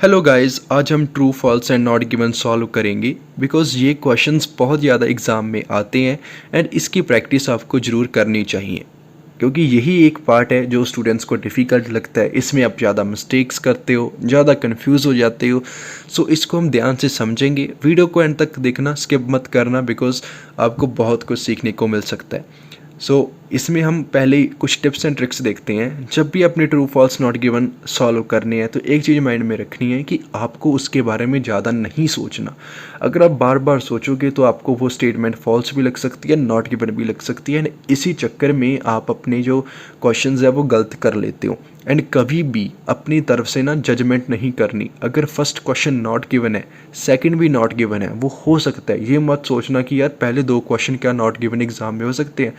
Hello guys, आज हम true false and not given solve करेंगे बिकॉज ये क्वेश्चंस बहुत ज़्यादा एग्ज़ाम में आते हैं एंड इसकी प्रैक्टिस आपको ज़रूर करनी चाहिए क्योंकि यही एक पार्ट है जो स्टूडेंट्स को डिफ़िकल्ट लगता है। इसमें आप ज़्यादा मिस्टेक्स करते हो, ज़्यादा कंफ्यूज हो जाते हो। सो इसको हम ध्यान से समझेंगे। वीडियो को एंड तक देखना, स्किप मत करना बिकॉज आपको बहुत कुछ सीखने को मिल सकता है। इसमें हम पहले कुछ टिप्स एंड ट्रिक्स देखते हैं। जब भी अपने true false not given solve करने हैं तो एक चीज़ माइंड में रखनी है कि आपको उसके बारे में ज़्यादा नहीं सोचना। अगर आप बार बार सोचोगे तो आपको वो स्टेटमेंट फॉल्स भी लग सकती है, नॉट गिवन भी लग सकती है एंड इसी चक्कर में आप अपने जो क्वेश्चंस है वो गलत कर लेते हो। एंड कभी भी अपनी तरफ से ना जजमेंट नहीं करनी। अगर फर्स्ट क्वेश्चन नॉट गिवन है, सेकंड भी नॉट गिवन है, वो हो सकता है। ये मत सोचना कि यार पहले दो क्वेश्चन क्या नॉट गिवन एग्जाम में हो सकते हैं।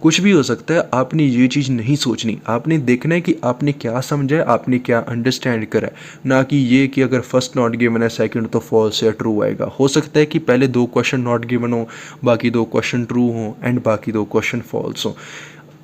कुछ भी हो सकता है। आपने ये चीज़ नहीं सोचनी। आपने देखना है कि आपने क्या समझा है, आपने क्या अंडरस्टैंड करा है, ना कि ये कि अगर फर्स्ट नॉट गिवन है सेकंड तो फॉल्स या ट्रू आएगा। हो सकता है कि पहले दो क्वेश्चन नॉट गिवन हो, बाकी दो क्वेश्चन ट्रू हो एंड बाकी दो क्वेश्चन फॉल्स हो।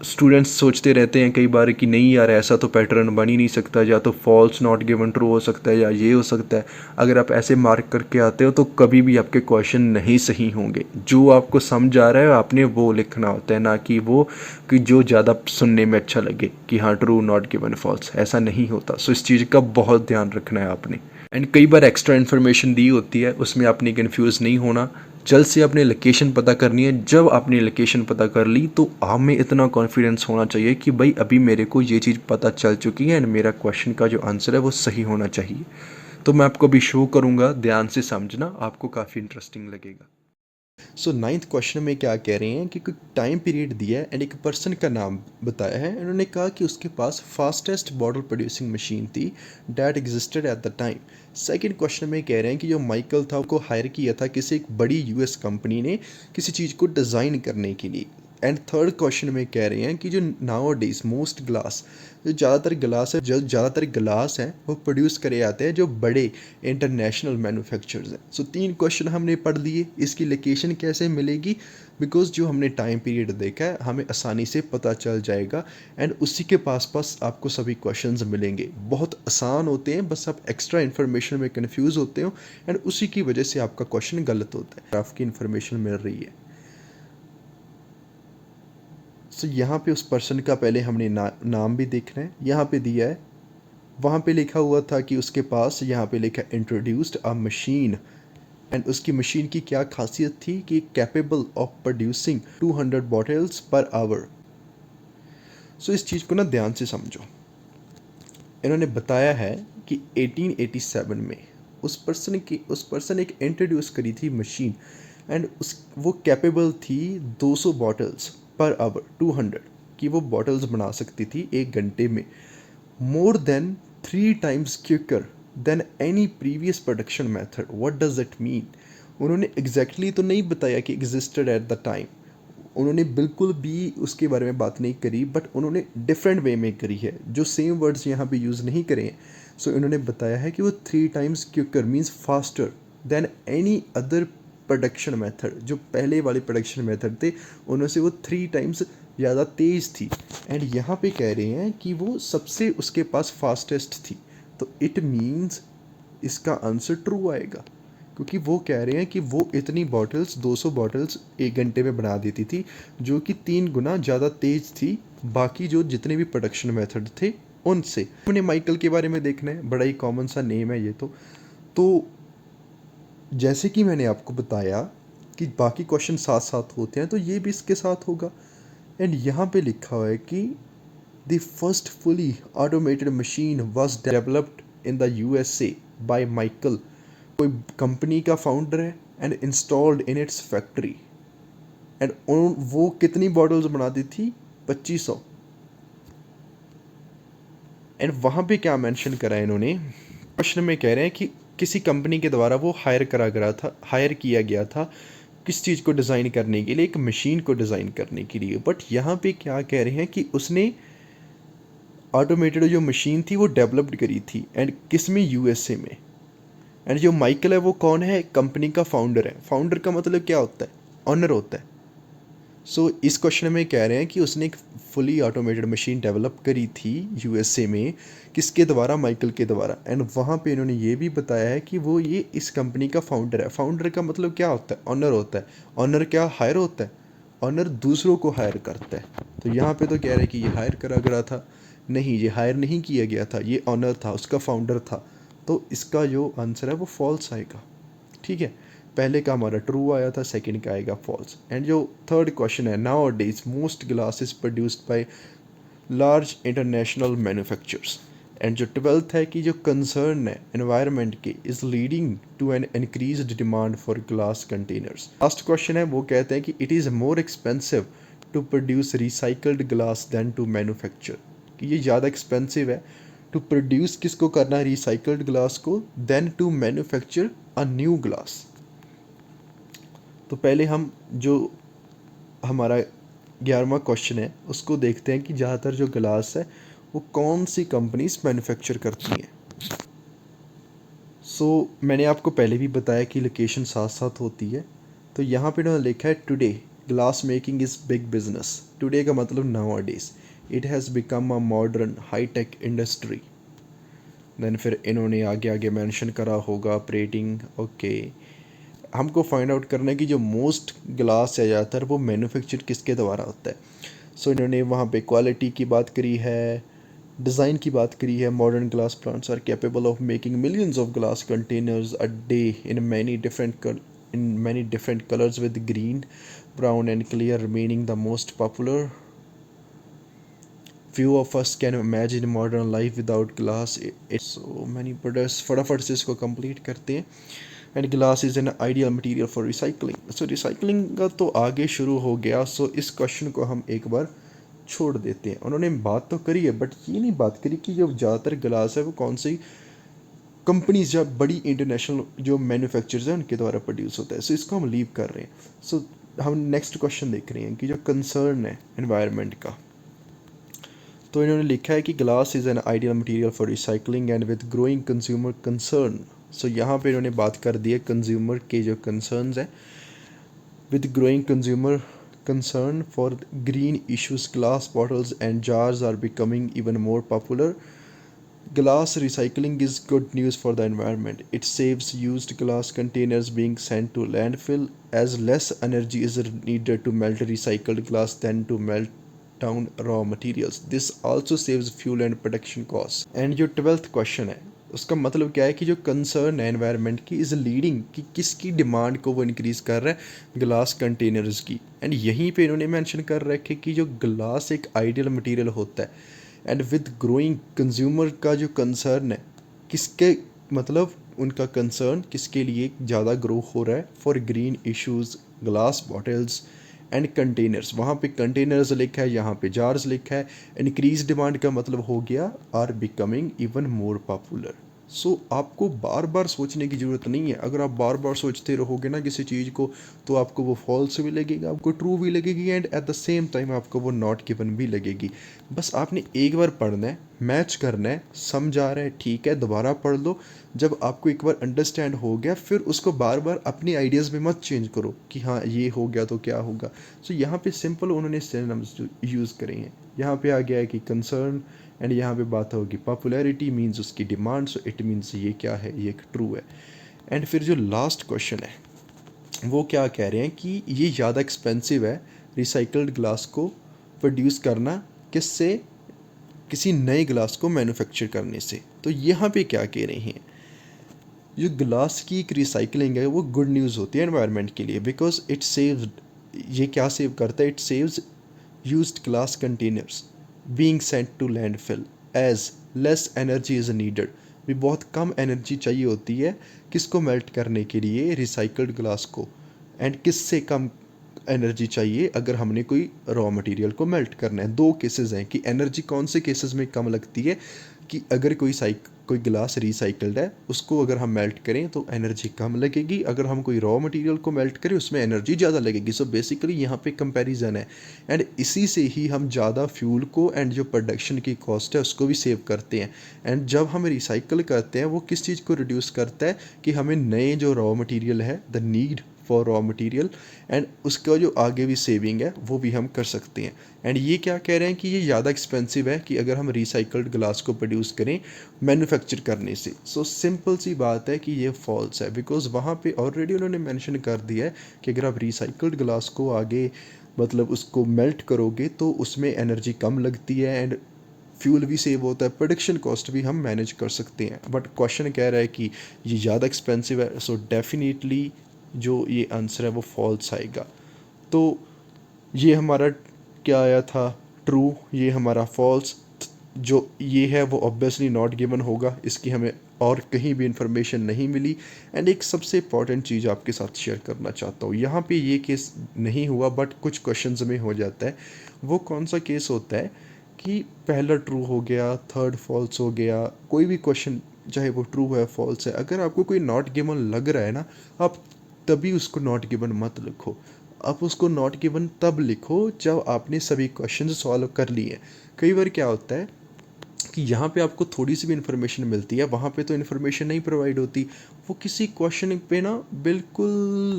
स्टूडेंट्स सोचते रहते हैं कई बार कि नहीं यार ऐसा तो पैटर्न बन ही नहीं सकता, या तो फॉल्स नॉट गिवन ट्रू हो सकता है या ये हो सकता है। अगर आप ऐसे मार्क करके आते हो तो कभी भी आपके क्वेश्चन नहीं सही होंगे। जो आपको समझ आ रहा है आपने वो लिखना होता है, ना कि वो कि जो ज़्यादा सुनने में अच्छा लगे कि हाँ ट्रू नॉट गिवन फॉल्स। ऐसा नहीं होता। सो इस चीज़ का बहुत ध्यान रखना है आपने। एंड कई बार एक्स्ट्रा इन्फॉर्मेशन दी होती है, उसमें आपने कन्फ्यूज़ नहीं होना। जल्द से अपने लोकेशन पता करनी है। जब आपने लोकेशन पता कर ली तो आप में इतना कॉन्फिडेंस होना चाहिए कि भाई अभी मेरे को ये चीज़ पता चल चुकी है एंड मेरा क्वेश्चन का जो आंसर है वो सही होना चाहिए। तो मैं आपको अभी शो करूँगा, ध्यान से समझना, आपको काफ़ी इंटरेस्टिंग लगेगा। सो नाइन्थ क्वेश्चन में क्या कह रहे हैं कि कोई टाइम पीरियड दिया है एंड एक पर्सन का नाम बताया है। उन्होंने कहा कि उसके पास फास्टेस्ट बॉटल प्रोड्यूसिंग मशीन थी that existed at the time. Second question में कह रहे हैं कि जो माइकल था उसको हायर किया था किसी एक बड़ी यूएस कंपनी ने किसी चीज़ को डिज़ाइन करने के लिए। एंड थर्ड क्वेश्चन में कह रहे हैं कि जो नाउ डेज मोस्ट ग्लास, जो ज़्यादातर ग्लास हैं वो प्रोड्यूस करे जाते हैं जो बड़े इंटरनेशनल मैन्युफैक्चरर्स हैं। सो तीन क्वेश्चन हमने पढ़ लिए। इसकी लोकेशन कैसे मिलेगी, बिकॉज जो हमने टाइम पीरियड देखा है हमें आसानी से पता चल जाएगा एंड उसी के पास आपको सभी क्वेश्चंस मिलेंगे। बहुत आसान होते हैं, बस आप एक्स्ट्रा इन्फॉर्मेशन में कंफ्यूज होते हो एंड उसी की वजह से आपका क्वेश्चन गलत होता है। आपकी इन्फॉर्मेशन मिल रही है। सो यहाँ पे उस पर्सन का पहले हमने नाम भी देखना है। यहाँ पे दिया है, वहाँ पे लिखा हुआ था कि उसके पास, यहाँ पे लिखा इंट्रोड्यूस्ड अ मशीन एंड उसकी मशीन की क्या खासियत थी कि capable of producing 200 bottles per hour. So इस चीज़ को ना ध्यान से समझो। इन्होंने बताया है कि 1887 में उस पर्सन एक इंट्रोड्यूस करी थी मशीन एंड उस वो कैपेबल थी 200 बॉटल्स पर आवर, 200 की वो बॉटल्स बना सकती थी एक घंटे में। More than 3 times quicker than any previous production method. What does it mean? उन्होंने एग्जैक्टली तो नहीं बताया कि एग्जिस्टेड एट द टाइम। उन्होंने बिल्कुल भी उसके बारे में बात नहीं करी, बट उन्होंने डिफरेंट वे में करी है। जो सेम वर्ड्स यहाँ पे यूज़ नहीं करे हैं। सो इन्होंने बताया है कि वो 3 times quicker means faster than any other production method. जो पहले वाले प्रोडक्शन मेथड थे उनमें से वो 3 times ज़्यादा तेज़ थी। एंड यहाँ पे कह रहे हैं कि वो सबसे उसके पास फास्टेस्ट थी। तो इट मीन्स इसका आंसर ट्रू आएगा, क्योंकि वो कह रहे हैं कि वो इतनी बॉटल्स, 200 बॉटल्स एक घंटे में बना देती थी, जो कि 3 गुना ज़्यादा तेज़ थी बाकी जो जितने भी प्रोडक्शन मेथड थे उनसे। हमने माइकल के बारे में देखना है, बड़ा ही कॉमन सा नेम है ये तो जैसे कि मैंने आपको बताया कि बाकी क्वेश्चन साथ साथ होते हैं तो ये भी इसके साथ होगा। एंड यहाँ पे लिखा हुआ है कि the first fully automated machine was developed in the USA by Michael. कोई कंपनी का फाउंडर है and installed in its factory. And वो कितनी बॉटल्स बनाती थी? 2500। एंड वहाँ पे क्या मेंशन करा है इन्होंने, क्वेश्चन में कह रहे हैं कि किसी कंपनी के द्वारा वो हायर किया गया था किस चीज़ को डिज़ाइन करने के लिए, एक मशीन को डिज़ाइन करने के लिए। बट यहाँ पे क्या कह रहे हैं कि उसने ऑटोमेटेड जो मशीन थी वो डेवलप्ड करी थी एंड किस में? यूएसए में। एंड जो माइकल है वो कौन है? कंपनी का फाउंडर है। फाउंडर का मतलब क्या होता है? ऑनर होता है। इस क्वेश्चन में कह रहे हैं कि उसने एक फुली ऑटोमेटेड मशीन डेवलप करी थी यूएसए में, किसके द्वारा, माइकल के द्वारा। एंड वहाँ पे इन्होंने ये भी बताया है कि वो ये इस कंपनी का फाउंडर है। फाउंडर का मतलब क्या होता है? ऑनर होता है। ऑनर क्या हायर होता है? ऑनर दूसरों को हायर करता है। तो यहाँ पे तो कह रहे हैं कि ये हायर करा गया था। नहीं, ये हायर नहीं किया गया था, ये ऑनर था, उसका फाउंडर था। तो इसका जो आंसर है वो फॉल्स आएगा। ठीक है, पहले का हमारा ट्रू आया था, सेकंड का आएगा फॉल्स। एंड जो थर्ड क्वेश्चन है, now days most glass is produced by large international manufacturers. And जो ट्वेल्थ है कि जो कंसर्न है एनवायरनमेंट के is leading to an increased demand for glass containers. Last question है, वो कहते हैं कि it is more expensive to produce recycled glass than to manufacture, कि ये ज़्यादा एक्सपेंसिव है टू प्रोड्यूस, किसको करना है, रिसाइकल्ड ग्लास को, then to manufacture a new glass. तो पहले हम जो हमारा 11वां क्वेश्चन है उसको देखते हैं कि ज़्यादातर जो ग्लास है वो कौन सी कंपनीज मैन्युफैक्चर करती हैं। मैंने आपको पहले भी बताया कि लोकेशन साथ साथ होती है। तो यहाँ पे उन्होंने लिखा है today glass making is big business. Today का मतलब now days, it has become a modern high tech industry. Then फिर इन्होंने आगे आगे मेंशन करा होगा ऑपरेटिंग। ओके, हमको फाइंड आउट करना है कि जो मोस्ट ग्लास है ज़्यादातर वो मैन्युफैक्चर किसके द्वारा होता है। इन्होंने वहाँ पे क्वालिटी की बात करी है, डिज़ाइन की बात करी है। Modern glass plants are capable of making millions of glass containers a day in many different colours with green, brown and clear remaining the most popular. Few of us can imagine modern life without glass. It's so many products। फटाफट से इसको complete करते हैं। And glass is an ideal material for recycling. Recycling का तो आगे शुरू हो गया। इस क्वेश्चन को हम एक बार छोड़ देते हैं। उन्होंने बात तो करी है बट ये नहीं बात करी कि जो ज़्यादातर ग्लास है वो कौन सी कंपनीज या बड़ी इंटरनेशनल जो मैन्युफैक्चरर्स हैं उनके द्वारा प्रोड्यूस होता है। इसको हम लीव कर रहे हैं। हम नेक्स्ट क्वेश्चन देख रहे हैं कि जो कंसर्न है एनवायरनमेंट का। तो इन्होंने लिखा है कि glass is an ideal material for recycling and with growing consumer concern. यहाँ पे इन्होंने बात कर दी है कंज्यूमर के जो कंसर्न्स हैं। With growing consumer concern for green issues, glass bottles and jars are becoming even more popular. Glass recycling is good news for the environment. It saves used glass containers being sent to landfill, as less energy is needed to melt recycled glass than to melt down raw materials. This also saves fuel and production costs. And your 12th question है, उसका मतलब क्या है कि जो concern है environment की is leading, कि किसकी डिमांड को वो इंक्रीज़ कर रहा है, ग्लास कंटेनर्स की। एंड यहीं पे इन्होंने मेंशन कर रखे कि जो ग्लास एक आइडियल मटेरियल होता है एंड विद ग्रोइंग कंज्यूमर का जो कंसर्न है, किसके मतलब उनका कंसर्न किसके लिए ज़्यादा ग्रो हो रहा है, for green issues, glass bottles and containers. वहाँ पे कंटेनर्स लिखा है, यहाँ पे जार्स लिखा है। इंक्रीज डिमांड का मतलब हो गया are becoming even more popular. आपको बार बार सोचने की ज़रूरत नहीं है। अगर आप बार बार सोचते रहोगे ना किसी चीज़ को, तो आपको वो फॉल्स भी लगेगी, आपको ट्रू भी लगेगी and at the same time आपको वो नॉट गिवन भी लगेगी। बस आपने एक बार पढ़ना है, मैच करना है, समझ आ रहा है ठीक है, दोबारा पढ़ लो। जब आपको एक बार अंडरस्टैंड हो गया फिर उसको बार बार अपनी आइडियाज़ में मत चेंज करो कि हाँ ये हो गया तो क्या होगा। यहाँ पे सिंपल उन्होंने सिनोनिम्स यूज़ करे हैं। यहाँ पे आ गया है कि कंसर्न, एंड यहाँ पे बात होगी पॉपुलैरिटी मीन्स उसकी डिमांड। इट मीन्स ये क्या है, ये एक ट्रू है। एंड फिर जो लास्ट क्वेश्चन है वो क्या कह रहे हैं कि ये ज़्यादा एक्सपेंसिव है रिसाइकल्ड ग्लास को प्रोड्यूस करना, किससे, किसी नए ग्लास को मैन्युफैक्चर करने से। तो यहाँ पे क्या कह रहे हैं, जो ग्लास की एक रिसाइकलिंग है वो गुड न्यूज़ होती है एनवायरनमेंट के लिए, बिकॉज इट सेव्स, ये क्या सेव करता है, it saves used glass containers being sent to landfill as less energy is needed. भी बहुत कम एनर्जी चाहिए होती है किसको मेल्ट करने के लिए, रिसाइकल्ड ग्लास को। एंड किससे कम एनर्जी चाहिए अगर हमने कोई रॉ मटेरियल को मेल्ट करना है। दो केसेस हैं कि एनर्जी कौन से केसेस में कम लगती है, कि अगर कोई ग्लास रिसाइकल्ड है उसको अगर हम मेल्ट करें तो एनर्जी कम लगेगी, अगर हम कोई रॉ मटेरियल को मेल्ट करें उसमें एनर्जी ज़्यादा लगेगी। बेसिकली यहाँ पे कंपैरिजन है एंड इसी से ही हम ज़्यादा फ्यूल को एंड जो प्रोडक्शन की कॉस्ट है उसको भी सेव करते हैं। एंड जब हम रिसाइकल करते हैं वो किस चीज़ को रिड्यूस करता है, कि हमें नए जो रॉ मटेरियल है, the need for raw material, and उसका जो आगे भी सेविंग है वो भी हम कर सकते हैं। एंड ये क्या कह रहे हैं कि ये ज़्यादा एक्सपेंसिव है कि अगर हम रिसाइकल्ड ग्लास को प्रोड्यूस करें मैन्युफैक्चर करने से। सो सिंपल सी बात है कि ये फॉल्स है, बिकॉज वहाँ पे ऑलरेडी उन्होंने मेंशन कर दिया है कि अगर आप रिसाइकल्ड ग्लास को आगे मतलब उसको मेल्ट करोगे तो उसमें एनर्जी कम लगती है एंड फ्यूल भी सेव होता है, प्रोडक्शन कॉस्ट भी हम मैनेज कर सकते हैं। बट क्वेश्चन कह रहा है कि ये ज़्यादा एक्सपेंसिव है, सो डेफिनेटली जो ये आंसर है वो फॉल्स आएगा। तो ये हमारा क्या आया था, ट्रू, ये हमारा फॉल्स। जो ये है वो ऑब्वियसली नॉट गिवन होगा, इसकी हमें और कहीं भी इंफॉर्मेशन नहीं मिली। एंड एक सबसे इंपॉर्टेंट चीज़ आपके साथ शेयर करना चाहता हूँ, यहाँ पे ये केस नहीं हुआ बट कुछ क्वेश्चंस में हो जाता है। वो कौन सा केस होता है कि पहला ट्रू हो गया, थर्ड फॉल्स हो गया, कोई भी क्वेश्चन चाहे वो ट्रू है फॉल्स है, अगर आपको कोई नॉट गिवन लग रहा है ना, आप तभी उसको नॉट गिवन मत लिखो। आप उसको नॉट गिवन तब लिखो जब आपने सभी क्वेश्चन सॉल्व कर लिए। कई बार क्या होता है कि यहाँ पे आपको थोड़ी सी भी इन्फॉर्मेशन मिलती है, वहाँ पे तो इन्फॉर्मेशन नहीं प्रोवाइड होती, वो किसी क्वेश्चन पे ना बिल्कुल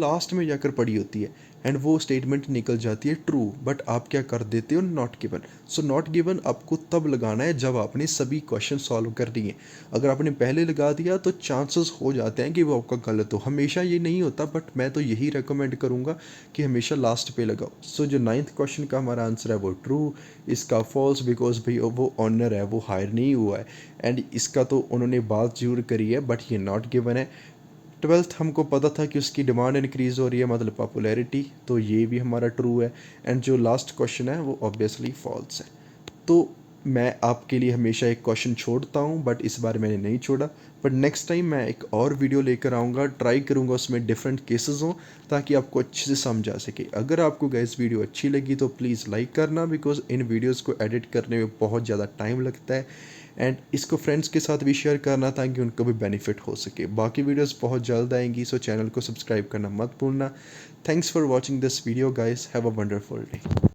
लास्ट में जाकर पड़ी होती है एंड वो स्टेटमेंट निकल जाती है ट्रू, बट आप क्या कर देते हो, not given. So not given आपको तब लगाना है जब आपने सभी क्वेश्चन सॉल्व कर लिए। अगर आपने पहले लगा दिया तो चांसेस हो जाते हैं कि वो आपका गलत हो, हमेशा ये नहीं होता बट मैं तो यही रेकमेंड करूँगा कि हमेशा लास्ट पे लगाओ। सो जो 9th क्वेश्चन का हमारा आंसर है वो ट्रू, इसका फॉल्स बिकॉज भाई वो ऑनर है, वो हायर नहीं हुआ है, एंड इसका तो उन्होंने बात जरूर करी है बट ये नॉट गिवन है। 12th हमको पता था कि उसकी डिमांड इंक्रीज़ हो रही है, मतलब पॉपुलैरिटी, तो ये भी हमारा ट्रू है। एंड जो लास्ट क्वेश्चन है वो ऑब्वियसली फॉल्स है। तो मैं आपके लिए हमेशा एक क्वेश्चन छोड़ता हूँ बट इस बार मैंने नहीं छोड़ा, बट नेक्स्ट टाइम मैं एक और वीडियो लेकर आऊँगा, ट्राई करूँगा उसमें डिफरेंट केसेस हों ताकि आपको अच्छे से समझ आ सके। अगर आपको गाइस वीडियो अच्छी लगी तो प्लीज़ लाइक करना, बिकॉज इन वीडियोज़ को एडिट करने में बहुत ज़्यादा टाइम लगता है, एंड इसको फ्रेंड्स के साथ भी शेयर करना ताकि उनको भी बेनिफिट हो सके। बाकी वीडियोज़ बहुत जल्द आएंगी, सो चैनल को सब्सक्राइब करना मत भूलना। Thanks for watching this video guys, have a wonderful day.